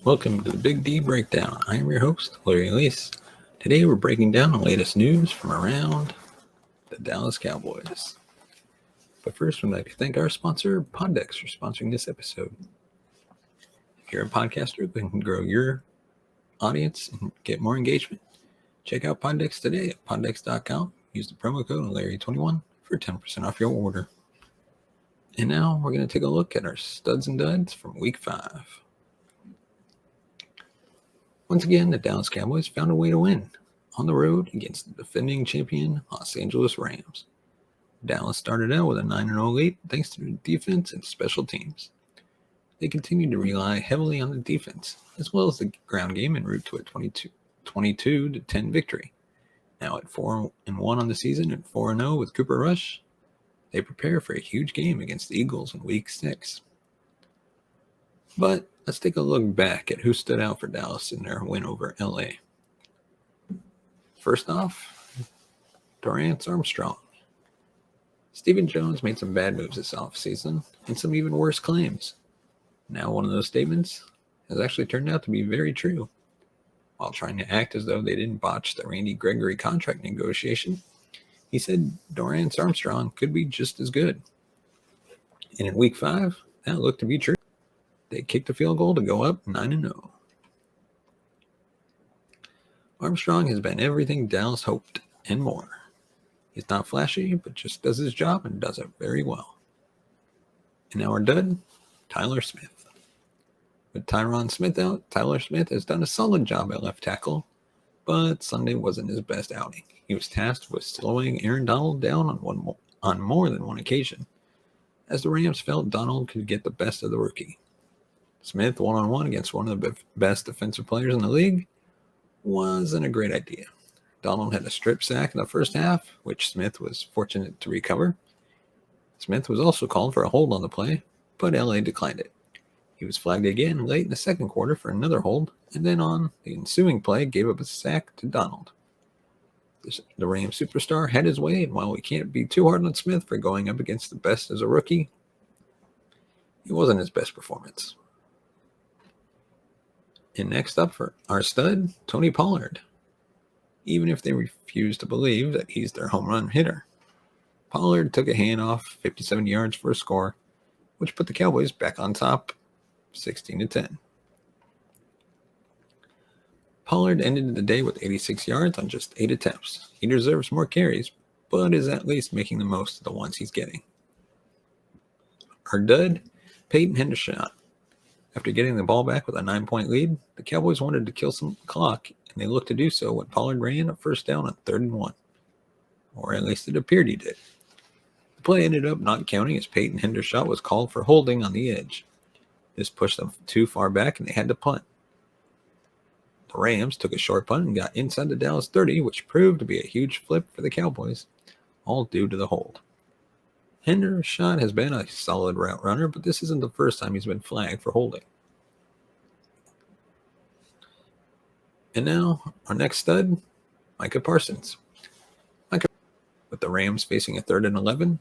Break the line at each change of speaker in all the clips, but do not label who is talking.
Welcome to the Big D Breakdown. I am your host, Larry Elise. Today we're breaking down the latest news from around the Dallas Cowboys. But first, we'd like to thank our sponsor, Poddex, for sponsoring this episode. If you're a podcaster who can grow your audience and get more engagement, check out Poddex today at poddex.com. Use the promo code Larry21 for 10% off your order. And now we're going to take a look at our studs and duds from Week 5. Once again, the Dallas Cowboys found a way to win on the road against the defending champion Los Angeles Rams. Dallas started out with a 9-0 lead thanks to their defense and special teams. They continued to rely heavily on the defense, as well as the ground game en route to a 22-10 victory. Now at 4-1 on the season and 4-0 with Cooper Rush, they prepare for a huge game against the Eagles in Week 6. But let's take a look back at who stood out for Dallas in their win over LA. First off, Dorance Armstrong. Stephen Jones made some bad moves this offseason and some even worse claims. Now one of those statements has actually turned out to be very true. While trying to act as though they didn't botch the Randy Gregory contract negotiation, he said Dorance Armstrong could be just as good. And in Week 5, that looked to be true. They kicked a field goal to go up 9-0. Armstrong has been everything Dallas hoped and more. He's not flashy, but just does his job and does it very well. And now our dud, Tyler Smith. With Tyron Smith out, Tyler Smith has done a solid job at left tackle, but Sunday wasn't his best outing. He was tasked with slowing Aaron Donald down on more than one occasion, as the Rams felt Donald could get the best of the rookie. Smith one-on-one against one of the best defensive players in the league wasn't a great idea. Donald had a strip sack in the first half, which Smith was fortunate to recover. Smith was also called for a hold on the play, but LA declined it. He was flagged again late in the second quarter for another hold, and then on the ensuing play gave up a sack to Donald. The Rams superstar had his way, and while we can't be too hard on Smith for going up against the best as a rookie, it wasn't his best performance. And next up for our stud, Tony Pollard. Even if they refuse to believe that he's their home run hitter, Pollard took a handoff 57 yards for a score, which put the Cowboys back on top 16-10. Pollard ended the day with 86 yards on just 8 attempts. He deserves more carries, but is at least making the most of the ones he's getting. Our dud, Peyton Hendershot. After getting the ball back with a 9-point lead, the Cowboys wanted to kill some clock, and they looked to do so when Pollard ran a first down on 3rd and 1. Or at least it appeared he did. The play ended up not counting as Peyton Hendershot was called for holding on the edge. This pushed them too far back, and they had to punt. The Rams took a short punt and got inside the Dallas 30, which proved to be a huge flip for the Cowboys, all due to the hold. Hendershot has been a solid route runner, but this isn't the first time he's been flagged for holding. And now, our next stud, Micah Parsons. With the Rams facing a 3rd and 11,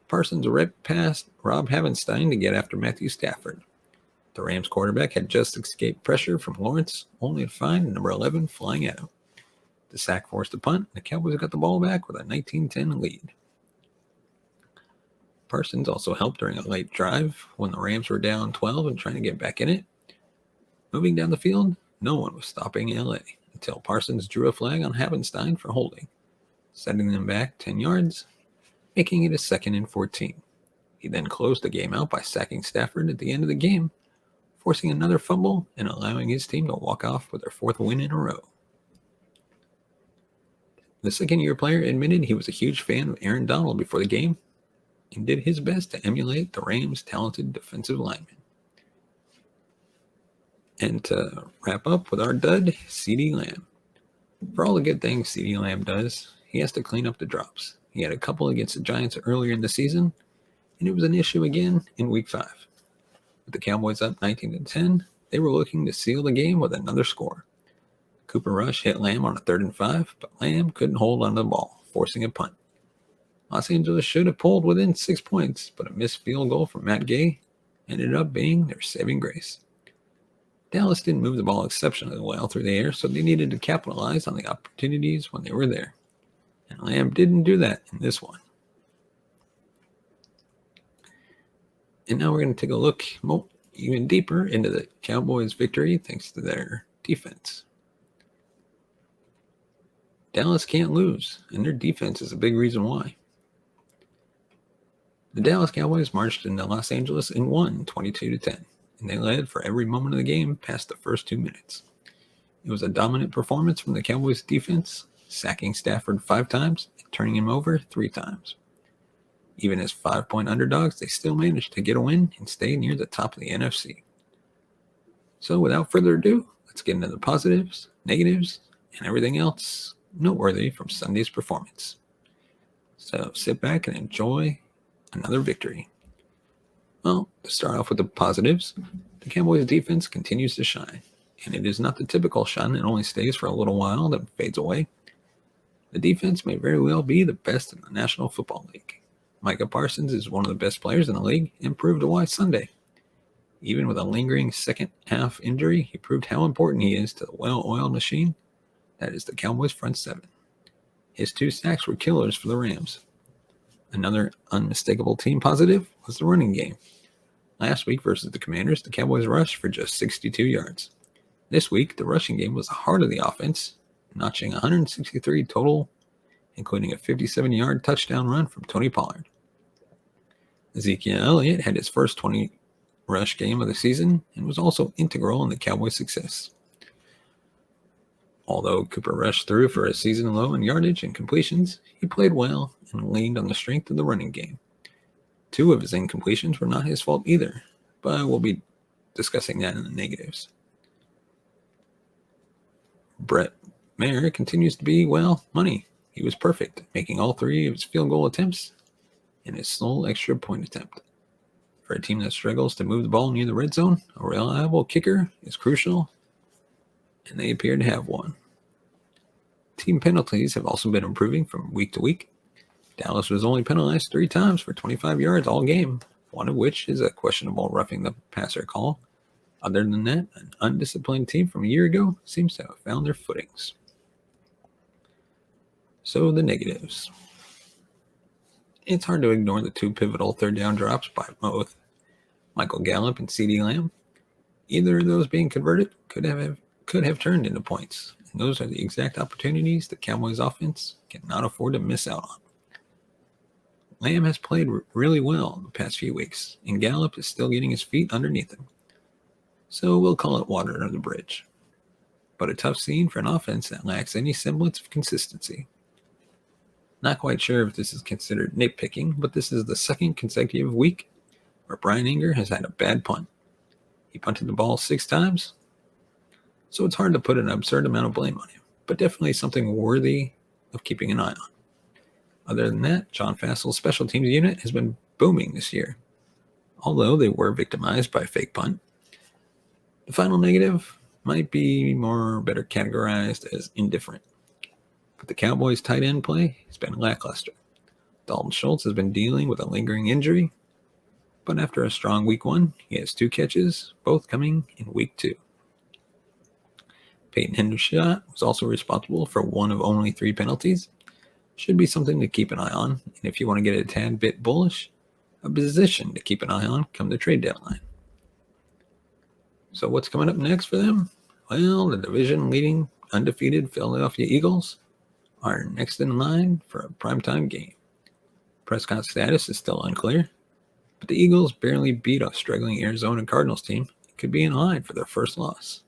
Parsons ripped past Rob Havenstein to get after Matthew Stafford. The Rams quarterback had just escaped pressure from Lawrence, only to find number 11 flying at him. The sack forced a punt, and the Cowboys got the ball back with a 19-10 lead. Parsons also helped during a late drive when the Rams were down 12 and trying to get back in it. Moving down the field, no one was stopping LA until Parsons drew a flag on Havenstein for holding, setting them back 10 yards, making it a 2nd and 14. He then closed the game out by sacking Stafford at the end of the game, forcing another fumble and allowing his team to walk off with their 4th win in a row. The second-year player admitted he was a huge fan of Aaron Donald before the game and did his best to emulate the Rams' talented defensive linemen. And to wrap up with our dud, CeeDee Lamb. For all the good things CeeDee Lamb does, he has to clean up the drops. He had a couple against the Giants earlier in the season, and it was an issue again in Week 5. With the Cowboys up 19-10, they were looking to seal the game with another score. Cooper Rush hit Lamb on a 3rd and 5, but Lamb couldn't hold on to the ball, forcing a punt. Los Angeles should have pulled within 6 points, but a missed field goal from Matt Gay ended up being their saving grace. Dallas didn't move the ball exceptionally well through the air, so they needed to capitalize on the opportunities when they were there. And Lamb didn't do that in this one. And now we're going to take a look even deeper into the Cowboys' victory thanks to their defense. Dallas can't lose, and their defense is a big reason why. The Dallas Cowboys marched into Los Angeles and won 22-10, and they led for every moment of the game past the first 2 minutes. It was a dominant performance from the Cowboys defense, sacking Stafford 5 times and turning him over 3 times. Even as 5-point underdogs, they still managed to get a win and stay near the top of the NFC. So without further ado, let's get into the positives, negatives, and everything else noteworthy from Sunday's performance. So sit back and enjoy another victory. Well, to start off with the positives, the Cowboys defense continues to shine, and it is not the typical shine that only stays for a little while then fades away. The defense may very well be the best in the National Football League. Micah Parsons is one of the best players in the league and proved why Sunday. Even with a lingering second-half injury, he proved how important he is to the well-oiled machine that is the Cowboys' front seven. His 2 sacks were killers for the Rams. Another unmistakable team positive was the running game. Last week versus the Commanders, the Cowboys rushed for just 62 yards. This week, the rushing game was the heart of the offense, notching 163 total, including a 57-yard touchdown run from Tony Pollard. Ezekiel Elliott had his first 20-rush game of the season and was also integral in the Cowboys' success. Although Cooper rushed through for a season low in yardage and completions, he played well and leaned on the strength of the running game. 2 of his incompletions were not his fault either, but we'll be discussing that in the negatives. Brett Maher continues to be, money. He was perfect, making all 3 of his field goal attempts and his sole extra point attempt. For a team that struggles to move the ball near the red zone, a reliable kicker is crucial, and they appear to have one. Team penalties have also been improving from week to week. Dallas was only penalized 3 times for 25 yards all game, one of which is a questionable roughing the passer call. Other than that, an undisciplined team from a year ago seems to have found their footings. So the negatives. It's hard to ignore the 2 pivotal third down drops by both Michael Gallup and CeeDee Lamb. Either of those being converted could have turned into points, and those are the exact opportunities the Cowboys offense cannot afford to miss out on. Lamb has played really well the past few weeks, and Gallup is still getting his feet underneath him. So we'll call it water under the bridge. But a tough scene for an offense that lacks any semblance of consistency. Not quite sure if this is considered nitpicking, but this is the 2nd consecutive week where Brian Inger has had a bad punt. He punted the ball 6 times, so it's hard to put an absurd amount of blame on him, but definitely something worthy of keeping an eye on. Other than that, John Fassel's special teams unit has been booming this year, although they were victimized by a fake punt. The final negative might be better categorized as indifferent. But the Cowboys' tight end play has been lackluster. Dalton Schultz has been dealing with a lingering injury, but after a strong week 1, he has 2 catches, both coming in week 2. Peyton Hendershot was also responsible for 1 of only 3 penalties. Should be something to keep an eye on, and if you want to get a tad bit bullish, a position to keep an eye on come the trade deadline. So what's coming up next for them? Well, the division-leading undefeated Philadelphia Eagles are next in line for a primetime game. Prescott's status is still unclear, but the Eagles barely beat a struggling Arizona Cardinals team and could be in line for their first loss.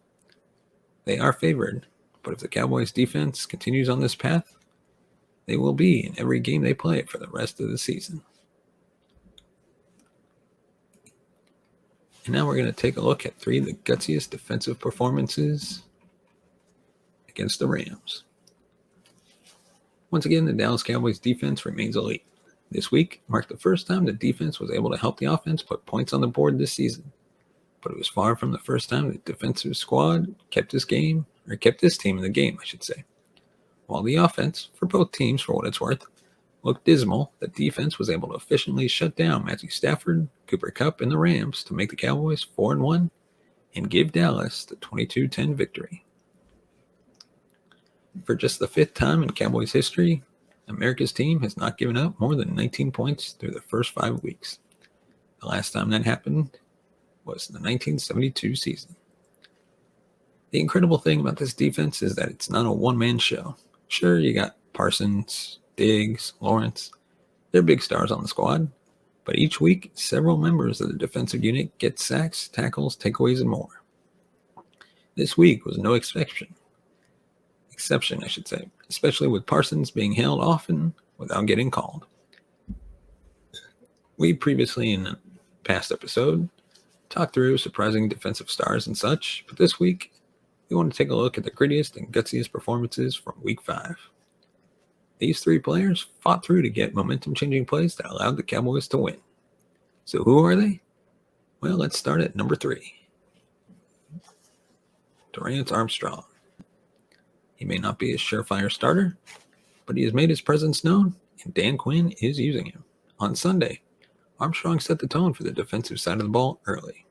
They are favored, but if the Cowboys defense continues on this path, they will be in every game they play for the rest of the season. And now we're going to take a look at 3 of the gutsiest defensive performances against the Rams. Once again, the Dallas Cowboys defense remains elite. This week marked the first time the defense was able to help the offense put points on the board this season. But it was far from the first time the defensive squad kept this team in the game, I should say. While the offense, for both teams for what it's worth, looked dismal, the defense was able to efficiently shut down Matthew Stafford, Cooper Kupp, and the Rams to make the Cowboys 4-1 and give Dallas the 22-10 victory. For just the 5th time in Cowboys history, America's team has not given up more than 19 points through the first 5 weeks. The last time that happened was the 1972 season. The incredible thing about this defense is that it's not a one-man show. Sure, you got Parsons, Diggs, Lawrence. They're big stars on the squad. But each week, several members of the defensive unit get sacks, tackles, takeaways, and more. This week was no exception, especially with Parsons being held often without getting called. We previously, in a past episode, talked through surprising defensive stars and such, but this week, we want to take a look at the grittiest and gutsiest performances from Week 5. These 3 players fought through to get momentum-changing plays that allowed the Cowboys to win. So who are they? Well, let's start at number 3. Dorance Armstrong. He may not be a surefire starter, but he has made his presence known, and Dan Quinn is using him. On Sunday, Armstrong set the tone for the defensive side of the ball early.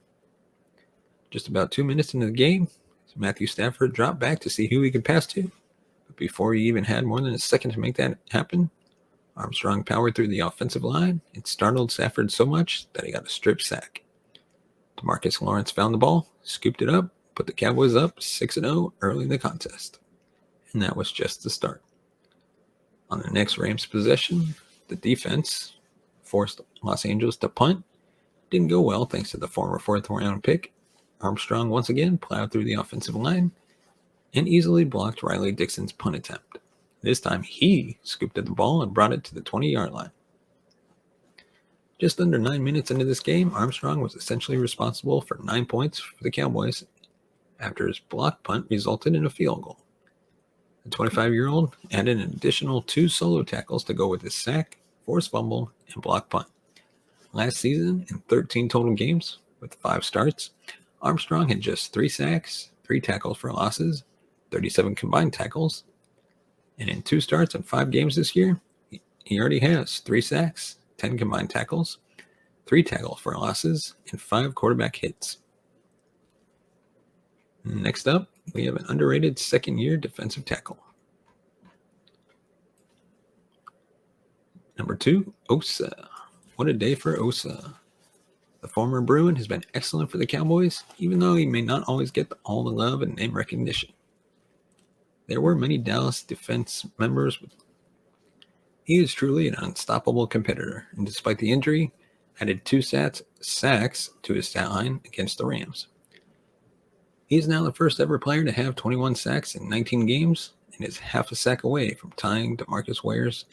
Just about 2 minutes into the game, Matthew Stafford dropped back to see who he could pass to, but before he even had more than a second to make that happen, Armstrong powered through the offensive line and startled Stafford so much that he got a strip sack. DeMarcus Lawrence found the ball, scooped it up, put the Cowboys up 6-0 early in the contest. And that was just the start. On the next Rams possession, the defense forced Los Angeles to punt. Didn't go well thanks to the former 4th-round pick. Armstrong once again plowed through the offensive line and easily blocked Riley Dixon's punt attempt. This time he scooped at the ball and brought it to the 20-yard line. Just under 9 minutes into this game, Armstrong was essentially responsible for 9 points for the Cowboys after his blocked punt resulted in a field goal. The 25-year-old added an additional 2 solo tackles to go with his sack, forced fumble, and blocked punt. Last season, in 13 total games with 5 starts, Armstrong had just 3 sacks, 3 tackles for losses, 37 combined tackles, and in 2 starts and 5 games this year, he already has 3 sacks, 10 combined tackles, 3 tackles for losses, and 5 quarterback hits. Next up, we have an underrated second-year defensive tackle. Number 2, Osa. What a day for Osa. The former Bruin has been excellent for the Cowboys, even though he may not always get all the love and name recognition. There were many Dallas defense members. He is truly an unstoppable competitor, and despite the injury, added 2 sacks to his stat line against the Rams. He is now the first ever player to have 21 sacks in 19 games and is half a sack away from tying DeMarcus Ware's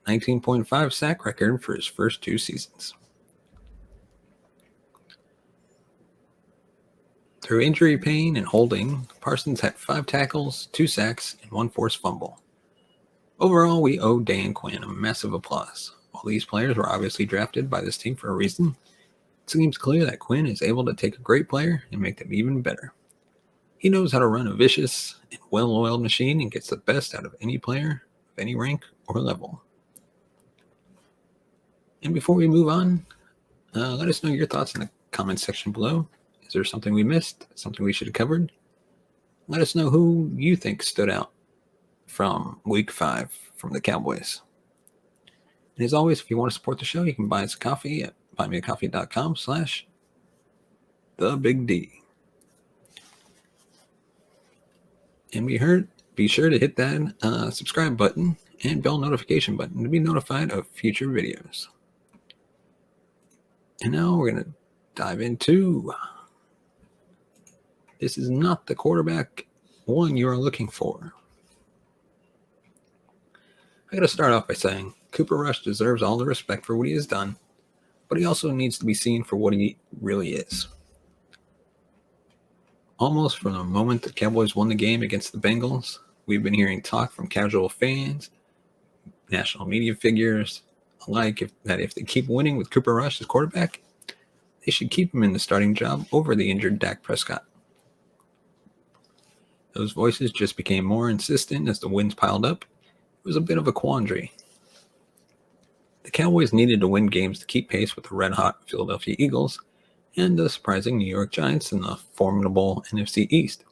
19.5 sack record for his first 2 seasons. Through injury pain and holding, Parsons had 5 tackles, 2 sacks, and 1 forced fumble. Overall, we owe Dan Quinn a massive applause. While these players were obviously drafted by this team for a reason, it seems clear that Quinn is able to take a great player and make them even better. He knows how to run a vicious and well-oiled machine and gets the best out of any player of any rank or level. And before we move on, let us know your thoughts in the comments section below. Is there something we missed? Something we should have covered? Let us know who you think stood out from Week 5 from the Cowboys. And as always, if you want to support the show, you can buy us a coffee at buymeacoffee.com/thebigd. And be sure to hit that subscribe button and bell notification button to be notified of future videos. And now we're going to dive into... This is not the quarterback one you are looking for. I got to start off by saying Cooper Rush deserves all the respect for what he has done, but he also needs to be seen for what he really is. Almost from the moment the Cowboys won the game against the Bengals, we've been hearing talk from casual fans, national media figures alike that if they keep winning with Cooper Rush as quarterback, they should keep him in the starting job over the injured Dak Prescott. Those voices just became more insistent as the wins piled up. It was a bit of a quandary. The Cowboys needed to win games to keep pace with the red-hot Philadelphia Eagles, and the surprising New York Giants in the formidable NFC East.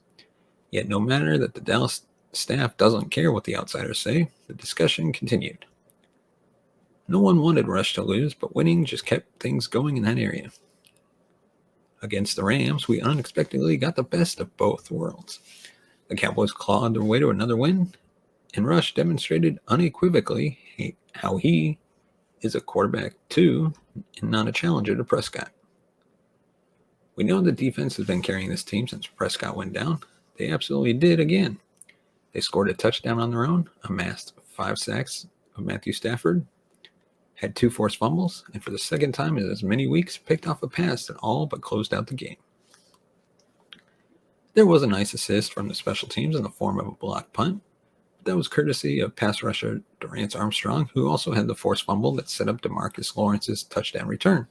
Yet no matter that the Dallas staff doesn't care what the outsiders say, the discussion continued. No one wanted Rush to lose, but winning just kept things going in that area. Against the Rams, we unexpectedly got the best of both worlds. The Cowboys clawed their way to another win, and Rush demonstrated unequivocally how he is a quarterback too, and not a challenger to Prescott. We know the defense has been carrying this team since Prescott went down. They absolutely did again. They scored a touchdown on their own, amassed 5 sacks of Matthew Stafford, had 2 forced fumbles, and for the second time in as many weeks, picked off a pass that all but closed out the game. There was a nice assist from the special teams in the form of a blocked punt, but that was courtesy of pass rusher Durance Armstrong, who also had the forced fumble that set up DeMarcus Lawrence's touchdown return.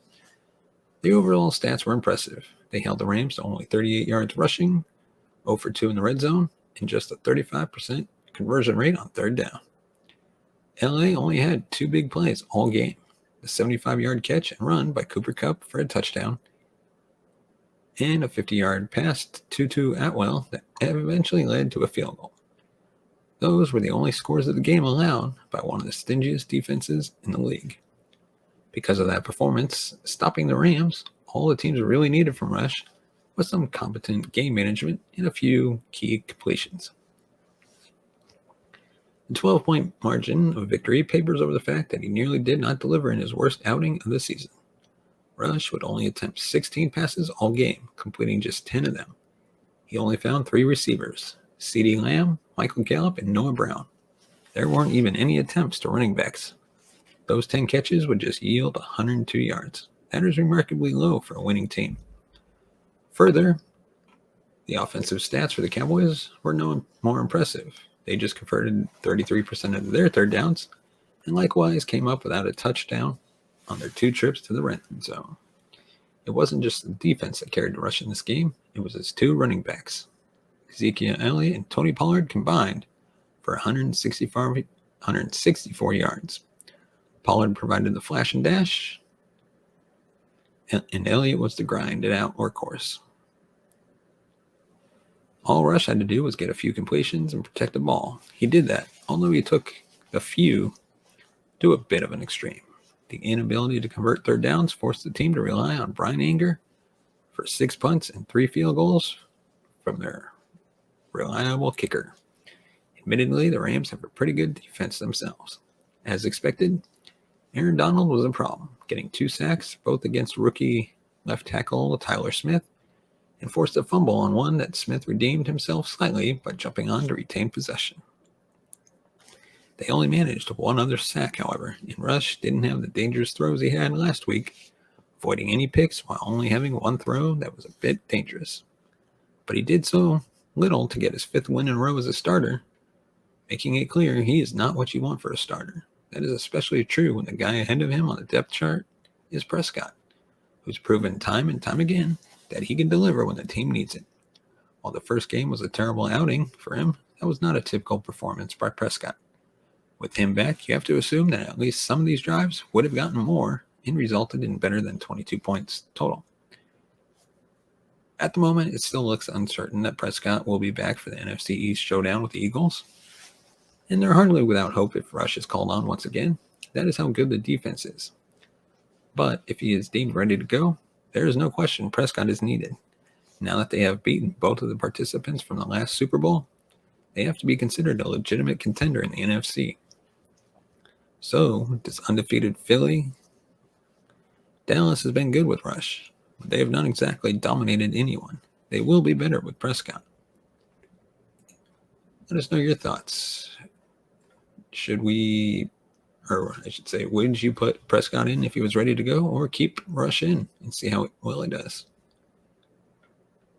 The overall stats were impressive. They held the Rams to only 38 yards rushing, 0 for 2 in the red zone, and just a 35% conversion rate on third down. LA only had 2 big plays all game, the 75-yard catch and run by Cooper Kupp for a touchdown, and a 50-yard pass to Tutu Atwell that eventually led to a field goal. Those were the only scores of the game allowed by one of the stingiest defenses in the league. Because of that performance, stopping the Rams, all the teams really needed from Rush was some competent game management and a few key completions. The 12-point margin of victory papers over the fact that he nearly did not deliver in his worst outing of the season. Rush would only attempt 16 passes all game, completing just 10 of them. He only found 3 receivers, CeeDee Lamb, Michael Gallup, and Noah Brown. There weren't even any attempts to running backs. Those 10 catches would just yield 102 yards. That is remarkably low for a winning team. Further, the offensive stats for the Cowboys were no more impressive. They just converted 33% of their third downs, and likewise came up without a touchdown on their 2 trips to the red zone. It wasn't just the defense that carried the Rush in this game, it was his 2 running backs. Ezekiel Elliott and Tony Pollard combined for 164 yards. Pollard provided the flash and dash, and Elliott was the grind-it-out workhorse. All Rush had to do was get a few completions and protect the ball. He did that, although he took a few to a bit of an extreme. The inability to convert third downs forced the team to rely on Brian Anger for 6 punts and 3 field goals from their reliable kicker. Admittedly, the Rams have a pretty good defense themselves. As expected, Aaron Donald was a problem, getting 2 sacks, both against rookie left tackle Tyler Smith, and forced a fumble on one that Smith redeemed himself slightly by jumping on to retain possession. They only managed 1 other sack, however, and Rush didn't have the dangerous throws he had last week, avoiding any picks while only having 1 throw that was a bit dangerous. But he did so little to get his 5th win in a row as a starter, making it clear he is not what you want for a starter. That is especially true when the guy ahead of him on the depth chart is Prescott, who's proven time and time again that he can deliver when the team needs it. While the first game was a terrible outing for him, that was not a typical performance by Prescott. With him back, you have to assume that at least some of these drives would have gotten more and resulted in better than 22 points total. At the moment, it still looks uncertain that Prescott will be back for the NFC East showdown with the Eagles, and they're hardly without hope if Rush is called on once again. That is how good the defense is. But if he is deemed ready to go, there is no question Prescott is needed. Now that they have beaten both of the participants from the last Super Bowl, they have to be considered a legitimate contender in the NFC. So, does undefeated Philly? Dallas has been good with Rush, but they have not exactly dominated anyone. They will be better with Prescott. Let us know your thoughts. Would you put Prescott in if he was ready to go, or keep Rush in and see how well he does?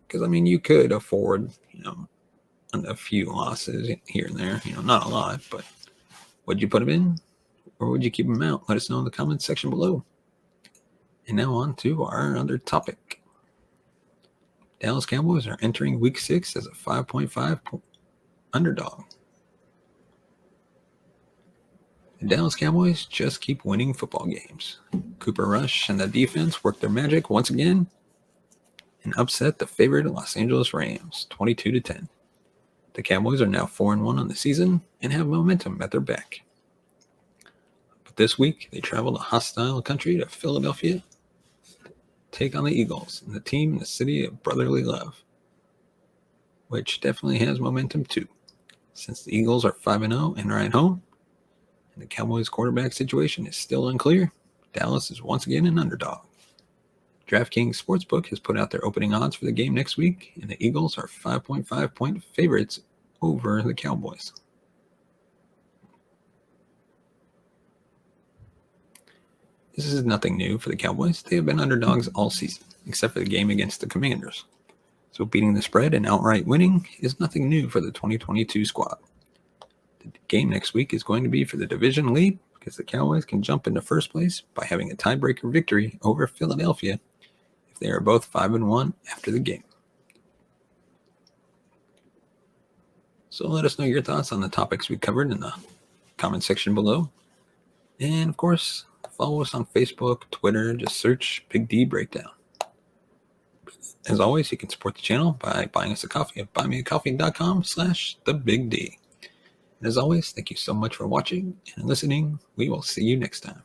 Because, you could afford, a few losses here and there, not a lot, but would you put him in, or would you keep him out? Let us know in the comments section below. And now on to our other topic. Dallas Cowboys are entering Week 6 as a 5.5 underdog. The Dallas Cowboys just keep winning football games. Cooper Rush and the defense work their magic once again, and upset the favored Los Angeles Rams 22-10. The Cowboys are now 4-1 on the season and have momentum at their back. But this week, they travel to hostile country to Philadelphia to take on the Eagles, and the team in the city of brotherly love, which definitely has momentum too. Since the Eagles are 5-0 and are at home, and the Cowboys' quarterback situation is still unclear, Dallas is once again an underdog. DraftKings Sportsbook has put out their opening odds for the game next week, and the Eagles are 5.5-point favorites over the Cowboys. This is nothing new for the Cowboys. They have been underdogs all season, except for the game against the Commanders. So beating the spread and outright winning is nothing new for the 2022 squad. The game next week is going to be for the division lead because the Cowboys can jump into first place by having a tiebreaker victory over Philadelphia if they are both 5-1 after the game. So let us know your thoughts on the topics we covered in the comment section below. And of course, follow us on Facebook, Twitter, just search Big D Breakdown. As always, you can support the channel by buying us a coffee at buymeacoffee.com/thebigd. And as always, thank you so much for watching and listening. We will see you next time.